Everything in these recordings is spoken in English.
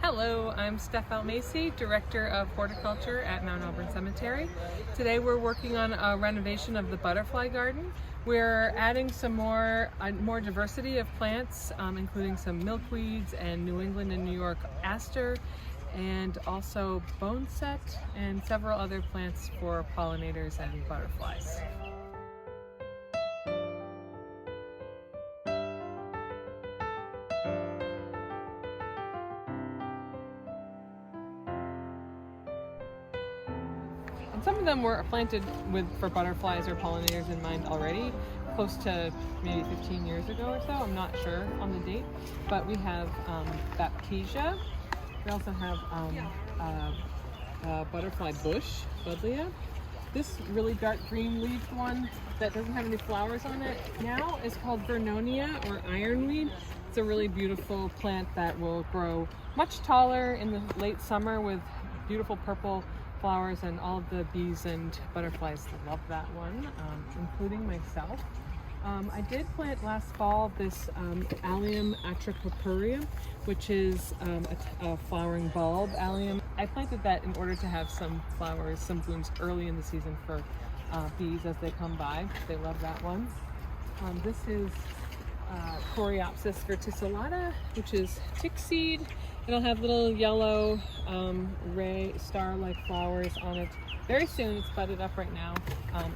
Hello, I'm Steph Almasi, Director of Horticulture at Mount Auburn Cemetery. Today we're working on a renovation of the butterfly garden. We're adding some more diversity of plants, including some milkweeds and New England and New York aster, and also boneset and several other plants for pollinators and butterflies. And some of them were planted for butterflies or pollinators in mind already, close to maybe 15 years ago or so. I'm not sure on the date, but we have Baptisia. We also have butterfly bush, Buddleia. This really dark green leafed one that doesn't have any flowers on it now is called Vernonia or ironweed. It's a really beautiful plant that will grow much taller in the late summer with beautiful purple flowers, and all of the bees and butterflies love that one, including myself. I did plant last fall this Allium atricopurpureum, which is a flowering bulb allium. I planted that in order to have some flowers, some blooms early in the season for bees as they come by. They love that one. This is Coreopsis verticillata, which is tick seed. It'll have little yellow ray star-like flowers on it. Very soon. It's budded up right now.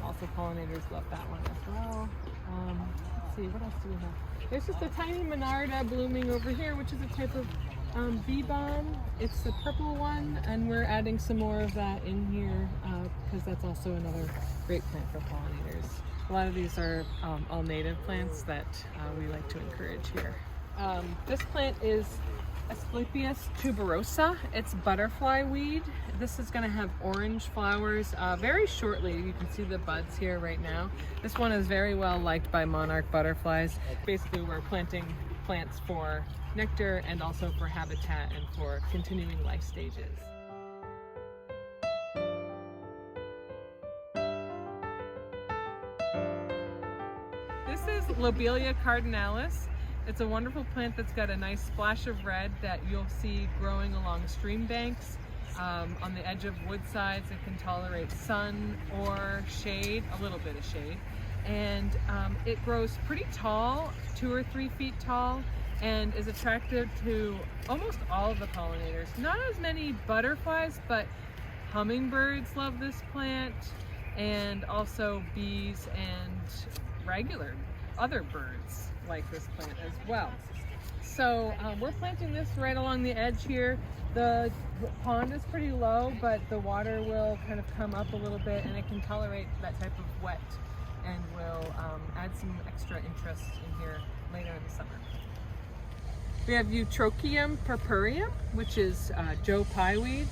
Also pollinators love that one as well. Let's see, what else do we have? There's just a tiny monarda blooming over here, which is a type of bee balm. It's the purple one, and we're adding some more of that in here because that's also another great plant for pollinators. A lot of these are all native plants that we like to encourage here. This plant is Asclepias tuberosa. It's butterfly weed. This is going to have orange flowers very shortly. You can see the buds here right now. This one is very well liked by monarch butterflies. Basically, we're planting plants for nectar and also for habitat and for continuing life stages. This is Lobelia cardinalis. It's a wonderful plant that's got a nice splash of red that you'll see growing along stream banks. On the edge of wood sides, it can tolerate sun or shade, a little bit of shade. And it grows pretty tall, 2 or 3 feet tall, and is attractive to almost all of the pollinators. Not as many butterflies, but hummingbirds love this plant, and also bees and regular other birds like this plant as well. So we're planting this right along the edge here. The pond is pretty low, but the water will kind of come up a little bit, and it can tolerate that type of wet, and will add some extra interest in here later in the summer. We have Eutrochium purpureum, which is Joe Pye weed.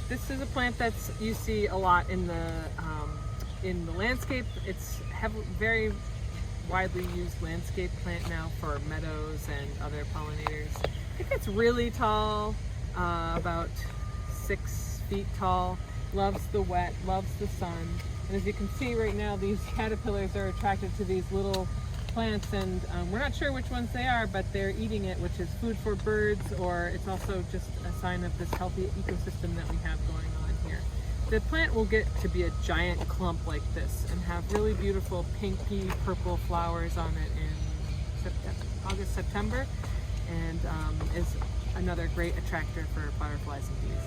This is a plant that's you see a lot in the landscape. It's very widely used landscape plant now for meadows and other pollinators. It gets really tall, about 6 feet tall, loves the wet, loves the sun. And as you can see right now, these caterpillars are attracted to these little plants, and we're not sure which ones they are, but they're eating it, which is food for birds, or it's also just a sign of this healthy ecosystem that we have going on here. The plant will get to be a giant clump like this and have really beautiful pinky purple flowers on it in August, September, and is another great attractor for butterflies and bees.